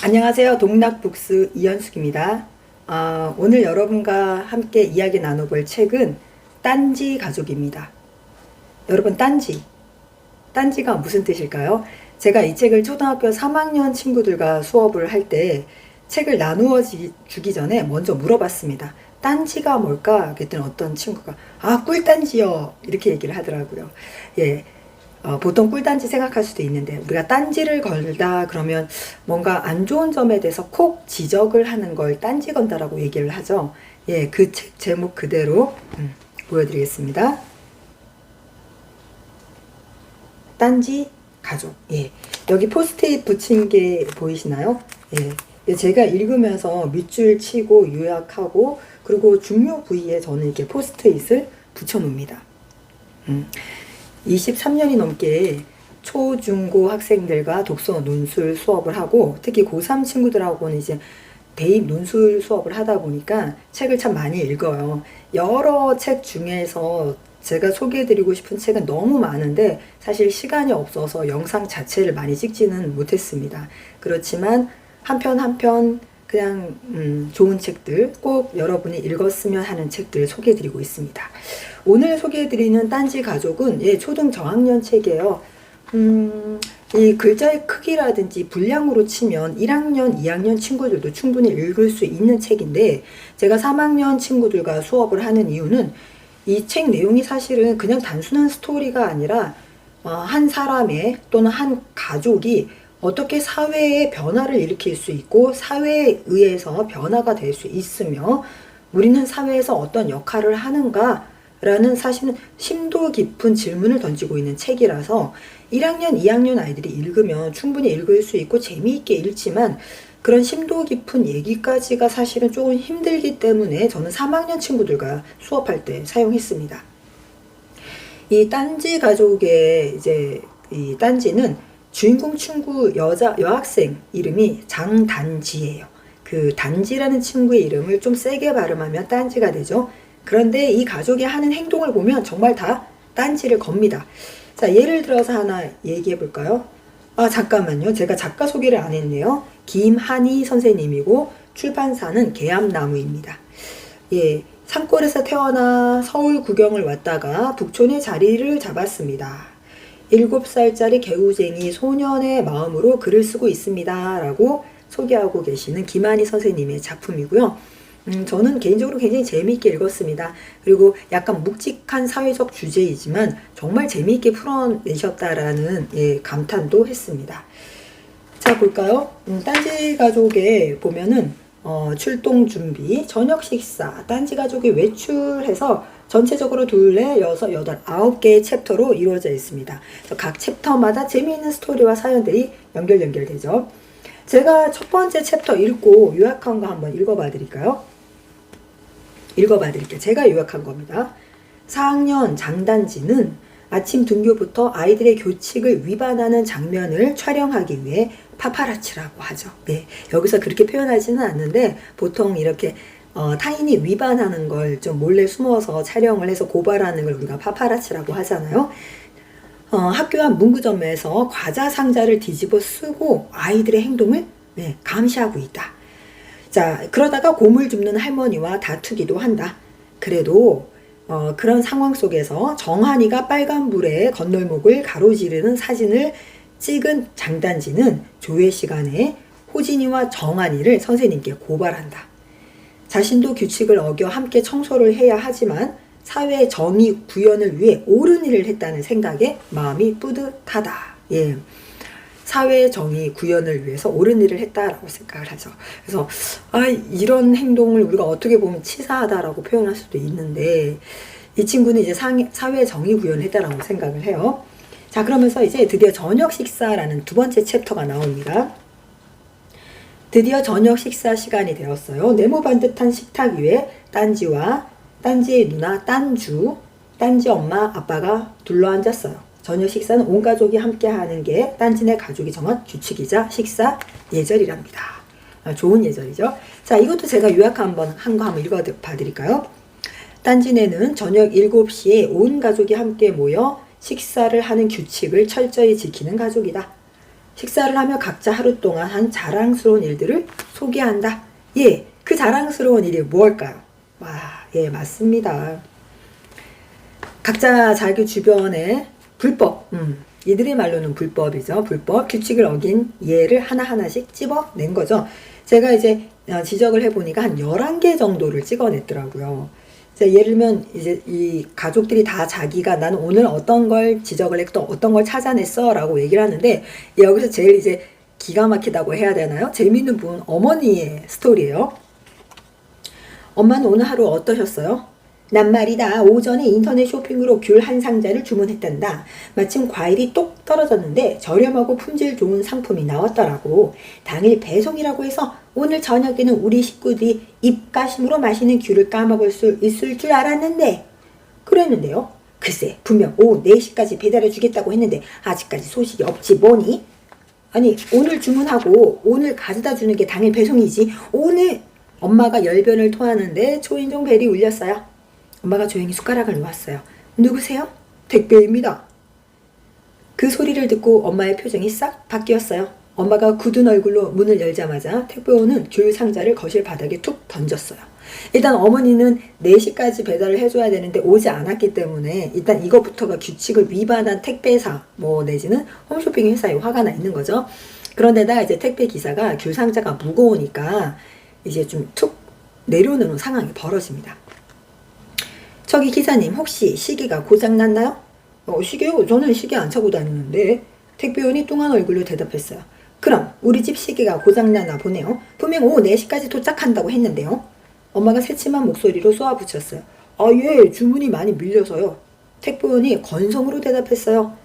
안녕하세요. 동락북스 이현숙입니다. 오늘 여러분과 함께 이야기 나눠볼 책은 딴지 가족입니다. 여러분, 딴지가 무슨 뜻일까요? 제가 이 책을 초등학교 3학년 친구들과 수업을 할 때 책을 나누어 주기 전에 먼저 물어봤습니다. 딴지가 뭘까? 그랬더니 어떤 친구가 꿀딴지요, 이렇게 얘기를 하더라고요. 보통 꿀단지 생각할 수도 있는데, 우리가 딴지를 걸다 그러면 뭔가 안 좋은 점에 대해서 콕 지적을 하는 걸 딴지 건다라고 얘기를 하죠. 그 책 제목 그대로 보여드리겠습니다. 딴지 가족. 여기 포스트잇 붙인 게 보이시나요? 제가 읽으면서 밑줄 치고 요약하고, 그리고 중요 부위에 저는 이렇게 포스트잇을 붙여 놓습니다. 23년이 넘게 초, 중, 고 학생들과 독서 논술 수업을 하고, 특히 고3 친구들하고는 이제 대입 논술 수업을 하다 보니까 책을 참 많이 읽어요. 여러 책 중에서 제가 소개해드리고 싶은 책은 너무 많은데 사실 시간이 없어서 영상 자체를 많이 찍지는 못했습니다. 그렇지만 한 편 한 편 그냥 좋은 책들, 꼭 여러분이 읽었으면 하는 책들을 소개해드리고 있습니다. 오늘 소개해드리는 딴지 가족은 초등 저학년 책이에요. 이 글자의 크기라든지 분량으로 치면 1학년, 2학년 친구들도 충분히 읽을 수 있는 책인데, 제가 3학년 친구들과 수업을 하는 이유는 이 책 내용이 사실은 그냥 단순한 스토리가 아니라 한 사람의 또는 한 가족이 어떻게 사회의 변화를 일으킬 수 있고 사회에 의해서 변화가 될 수 있으며 우리는 사회에서 어떤 역할을 하는가 라는 사실은 심도 깊은 질문을 던지고 있는 책이라서 1학년, 2학년 아이들이 읽으면 충분히 읽을 수 있고 재미있게 읽지만, 그런 심도 깊은 얘기까지가 사실은 조금 힘들기 때문에 저는 3학년 친구들과 수업할 때 사용했습니다. 이 딴지 가족의 이 딴지는 주인공 친구 여학생 이름이 장단지예요. 그 단지라는 친구의 이름을 좀 세게 발음하면 딴지가 되죠. 그런데 이 가족이 하는 행동을 보면 정말 다 딴지를 겁니다. 자, 예를 들어서 하나 얘기해 볼까요? 잠깐만요. 제가 작가 소개를 안 했네요. 김한희 선생님이고 출판사는 계암나무입니다. 산골에서 태어나 서울 구경을 왔다가 북촌에 자리를 잡았습니다. 7살짜리 개구쟁이 소년의 마음으로 글을 쓰고 있습니다. 라고 소개하고 계시는 김한희 선생님의 작품이고요. 저는 개인적으로 굉장히 재미있게 읽었습니다. 그리고 약간 묵직한 사회적 주제이지만 정말 재미있게 풀어내셨다라는 감탄도 했습니다. 자, 볼까요? 딴지 가족에 보면은 출동 준비, 저녁 식사, 딴지 가족이 외출해서 전체적으로 2, 4, 6, 8, 9개의 챕터로 이루어져 있습니다. 각 챕터마다 재미있는 스토리와 사연들이 연결되죠. 제가 첫 번째 챕터 읽고 요약한 거 한번 읽어봐 드릴게요. 제가 요약한 겁니다. 4학년 장단지는 아침 등교부터 아이들의 교칙을 위반하는 장면을 촬영하기 위해 파파라치라고 하죠. 여기서 그렇게 표현하지는 않는데 보통 이렇게 타인이 위반하는 걸 좀 몰래 숨어서 촬영을 해서 고발하는 걸 우리가 파파라치라고 하잖아요. 학교 앞 문구점에서 과자 상자를 뒤집어 쓰고 아이들의 행동을 감시하고 있다. 자, 그러다가 고물 줍는 할머니와 다투기도 한다. 그래도 그런 상황 속에서 정한이가 빨간불에 건널목을 가로지르는 사진을 찍은 장단지는 조회 시간에 호진이와 정한이를 선생님께 고발한다. 자신도 규칙을 어겨 함께 청소를 해야 하지만 사회의 정의 구현을 위해 옳은 일을 했다는 생각에 마음이 뿌듯하다. 사회의 정의 구현을 위해서 옳은 일을 했다라고 생각을 하죠. 그래서 이런 행동을 우리가 어떻게 보면 치사하다라고 표현할 수도 있는데, 이 친구는 이제 사회의 정의 구현을 했다라고 생각을 해요. 자, 그러면서 이제 드디어 저녁 식사라는 두 번째 챕터가 나옵니다. 드디어 저녁 식사 시간이 되었어요. 네모 반듯한 식탁 위에 딴지와 딴지의 누나 딴주, 딴지 엄마 아빠가 둘러앉았어요. 저녁 식사는 온 가족이 함께 하는 게 딴지네 가족이 정한 규칙이자 식사 예절이랍니다. 좋은 예절이죠. 자, 이것도 제가 요약 한 거 한번 읽어봐 드릴까요? 딴지네는 저녁 7시에 온 가족이 함께 모여 식사를 하는 규칙을 철저히 지키는 가족이다. 식사를 하며 각자 하루 동안 한 자랑스러운 일들을 소개한다. 예, 그 자랑스러운 일이 무엇일까요? 와, 예, 맞습니다. 각자 자기 주변에 불법, 이들의 말로는 불법이죠. 불법, 규칙을 어긴 예를 하나하나씩 집어낸 거죠. 제가 이제 지적을 해보니까 한 11개 정도를 찍어냈더라고요. 예를 들면 이제 이 가족들이 다 자기가 나는 오늘 어떤 걸 지적을 했고 어떤 걸 찾아냈어 라고 얘기를 하는데, 여기서 제일 이제 기가 막히다고 해야 되나요? 재미있는 부분, 어머니의 스토리예요. 엄마는 오늘 하루 어떠셨어요? 난 말이다, 오전에 인터넷 쇼핑으로 귤 한 상자를 주문했단다. 마침 과일이 똑 떨어졌는데 저렴하고 품질 좋은 상품이 나왔더라고. 당일 배송이라고 해서 오늘 저녁에는 우리 식구들이 입가심으로 마시는 귤을 까먹을 수 있을 줄 알았는데. 그랬는데요. 글쎄, 분명 오후 4시까지 배달해 주겠다고 했는데 아직까지 소식이 없지 뭐니? 아니, 오늘 주문하고 오늘 가져다 주는 게 당일 배송이지. 오늘 엄마가 열변을 토하는데 초인종 벨이 울렸어요. 엄마가 조용히 숟가락을 놓았어요. 누구세요? 택배입니다. 그 소리를 듣고 엄마의 표정이 싹 바뀌었어요. 엄마가 굳은 얼굴로 문을 열자마자 택배원은 귤 상자를 거실 바닥에 툭 던졌어요. 일단 어머니는 4시까지 배달을 해줘야 되는데 오지 않았기 때문에 일단 이것부터가 규칙을 위반한 택배사 내지는 홈쇼핑 회사에 화가 나 있는 거죠. 그런데다가 이제 택배 기사가 귤 상자가 무거우니까 이제 좀 툭 내려놓는 상황이 벌어집니다. 저기 기사님, 혹시 시계가 고장났나요? 시계요? 저는 시계 안 차고 다니는데. 택배원이 뚱한 얼굴로 대답했어요. 그럼 우리 집 시계가 고장나나 보네요. 분명 오후 4시까지 도착한다고 했는데요. 엄마가 새침한 목소리로 쏘아붙였어요. 예, 주문이 많이 밀려서요. 택배원이 건성으로 대답했어요.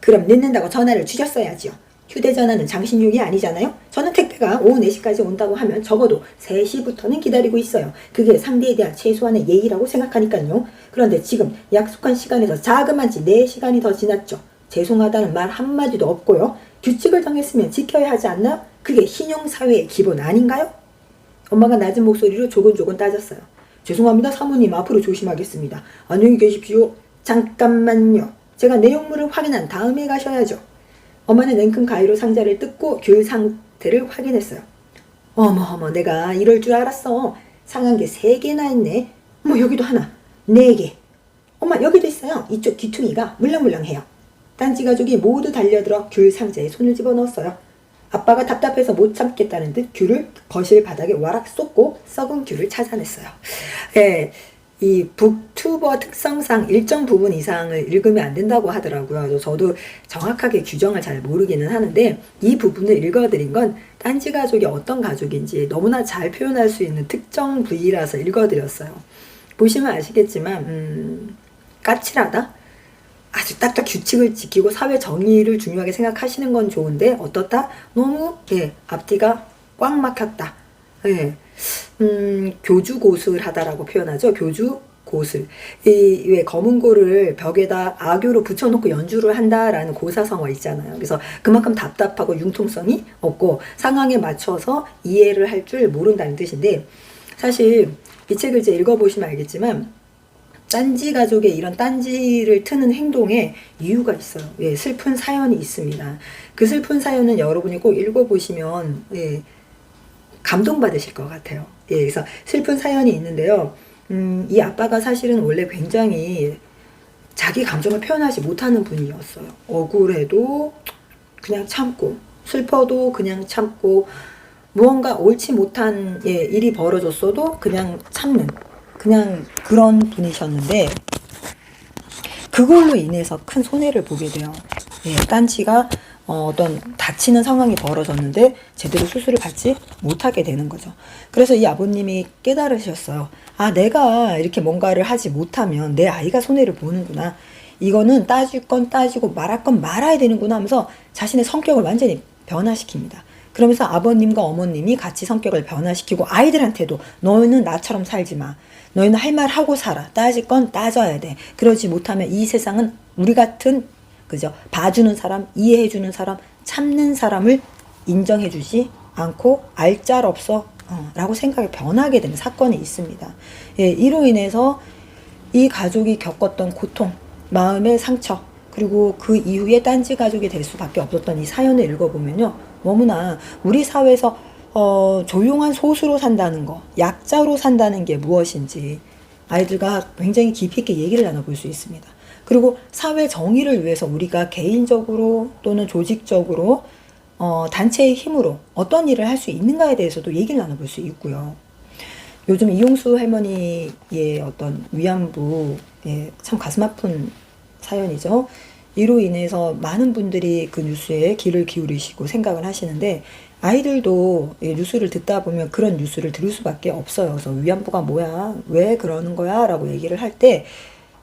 그럼 늦는다고 전화를 주셨어야지요. 휴대전화는 장신용이 아니잖아요. 저는 택배가 오후 4시까지 온다고 하면 적어도 3시부터는 기다리고 있어요. 그게 상대에 대한 최소한의 예의라고 생각하니까요. 그런데 지금 약속한 시간에서 자그마치 4시간이 더 지났죠. 죄송하다는 말 한마디도 없고요. 규칙을 정했으면 지켜야 하지 않나? 그게 신용사회의 기본 아닌가요? 엄마가 낮은 목소리로 조곤조곤 따졌어요. 죄송합니다 사모님, 앞으로 조심하겠습니다. 안녕히 계십시오. 잠깐만요. 제가 내용물을 확인한 다음에 가셔야죠. 엄마는 냉큼 가위로 상자를 뜯고 귤 상태를 확인했어요. 어머, 내가 이럴 줄 알았어. 상한 게 3개나 있네. 여기도 하나, 4개. 엄마, 여기도 있어요. 이쪽 귀퉁이가 물렁물렁해요. 딴지 가족이 모두 달려들어 귤 상자에 손을 집어넣었어요. 아빠가 답답해서 못 참겠다는 듯 귤을 거실 바닥에 와락 쏟고 썩은 귤을 찾아냈어요. 예, 이 북튜버 특성상 일정 부분 이상을 읽으면 안 된다고 하더라고요. 저도 정확하게 규정을 잘 모르기는 하는데 이 부분을 읽어드린 건 딴지 가족이 어떤 가족인지 너무나 잘 표현할 수 있는 특정 부위라서 읽어드렸어요. 보시면 아시겠지만 까칠하다? 아주 딱딱 규칙을 지키고 사회 정의를 중요하게 생각하시는 건 좋은데 어떻다? 너무 앞뒤가 꽉 막혔다. 교주고슬하다라고 표현하죠. 교주고슬. 왜 검은고를 벽에다 악교로 붙여놓고 연주를 한다라는 고사성어 있잖아요. 그래서 그만큼 답답하고 융통성이 없고 상황에 맞춰서 이해를 할 줄 모른다는 뜻인데, 사실 이 책을 이제 읽어보시면 알겠지만 딴지 가족의 이런 딴지를 트는 행동에 이유가 있어요. 슬픈 사연이 있습니다. 그 슬픈 사연은 여러분이 꼭 읽어보시면 감동받으실 것 같아요. 그래서 슬픈 사연이 있는데요. 이 아빠가 사실은 원래 굉장히 자기 감정을 표현하지 못하는 분이었어요. 억울해도 그냥 참고, 슬퍼도 그냥 참고, 무언가 옳지 못한 일이 벌어졌어도 그냥 참는, 그냥 그런 분이셨는데 그걸로 인해서 큰 손해를 보게 돼요. 딴지가 어떤 다치는 상황이 벌어졌는데 제대로 수술을 받지 못하게 되는 거죠. 그래서 이 아버님이 깨달으셨어요. 내가 이렇게 뭔가를 하지 못하면 내 아이가 손해를 보는구나. 이거는 따질 건 따지고 말할 건 말아야 되는구나 하면서 자신의 성격을 완전히 변화시킵니다. 그러면서 아버님과 어머님이 같이 성격을 변화시키고 아이들한테도 너는 나처럼 살지 마. 너희는 할 말 하고 살아. 따질 건 따져야 돼. 그러지 못하면 이 세상은 우리 같은 봐주는 사람, 이해해주는 사람, 참는 사람을 인정해주지 않고 알짤없어 라고 생각이 변하게 되는 사건이 있습니다. 이로 인해서 이 가족이 겪었던 고통, 마음의 상처, 그리고 그 이후에 딴지 가족이 될 수밖에 없었던 이 사연을 읽어보면요. 너무나 우리 사회에서 조용한 소수로 산다는 거, 약자로 산다는 게 무엇인지 아이들과 굉장히 깊이 있게 얘기를 나눠볼 수 있습니다. 그리고 사회 정의를 위해서 우리가 개인적으로 또는 조직적으로 단체의 힘으로 어떤 일을 할 수 있는가에 대해서도 얘기를 나눠볼 수 있고요. 요즘 이용수 할머니의 어떤 위안부의 참 가슴 아픈 사연이죠. 이로 인해서 많은 분들이 그 뉴스에 귀를 기울이시고 생각을 하시는데 아이들도 뉴스를 듣다 보면 그런 뉴스를 들을 수밖에 없어요. 그래서 위안부가 뭐야? 왜 그러는 거야? 라고 얘기를 할 때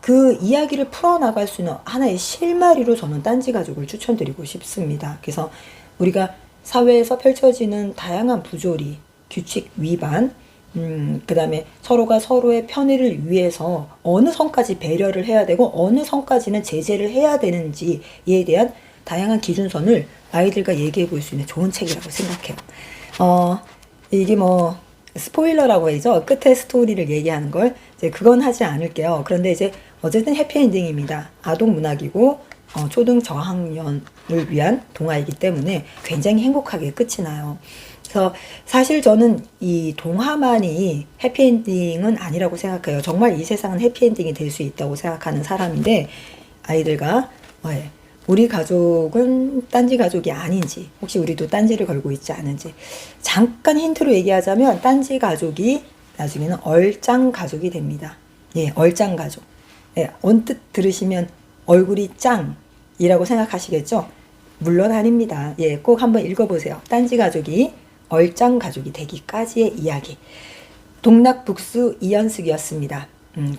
그 이야기를 풀어나갈 수 있는 하나의 실마리로 저는 딴지 가족을 추천드리고 싶습니다. 그래서 우리가 사회에서 펼쳐지는 다양한 부조리, 규칙 위반, 그 다음에 서로가 서로의 편의를 위해서 어느 선까지 배려를 해야 되고 어느 선까지는 제재를 해야 되는지에 대한 다양한 기준선을 아이들과 얘기해 볼 수 있는 좋은 책이라고 생각해요. 이게 뭐 스포일러라고 하죠. 끝에 스토리를 얘기하는 걸 이제 그건 하지 않을게요. 그런데 이제 어쨌든 해피엔딩입니다. 아동 문학이고 초등 저학년을 위한 동화이기 때문에 굉장히 행복하게 끝이 나요. 그래서 사실 저는 이 동화만이 해피엔딩은 아니라고 생각해요. 정말 이 세상은 해피엔딩이 될 수 있다고 생각하는 사람인데 아이들과 우리 가족은 딴지 가족이 아닌지, 혹시 우리도 딴지를 걸고 있지 않은지 잠깐 힌트로 얘기하자면 딴지 가족이 나중에는 얼짱 가족이 됩니다. 예, 얼짱 가족. 예, 언뜻 들으시면 얼굴이 짱이라고 생각하시겠죠? 물론 아닙니다. 예, 꼭 한번 읽어보세요. 딴지 가족이 얼짱 가족이 되기까지의 이야기. 동락북수 이연숙이었습니다.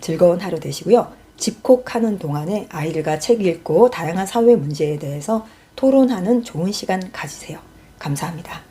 즐거운 하루 되시고요. 집콕하는 동안에 아이들과 책 읽고 다양한 사회 문제에 대해서 토론하는 좋은 시간 가지세요. 감사합니다.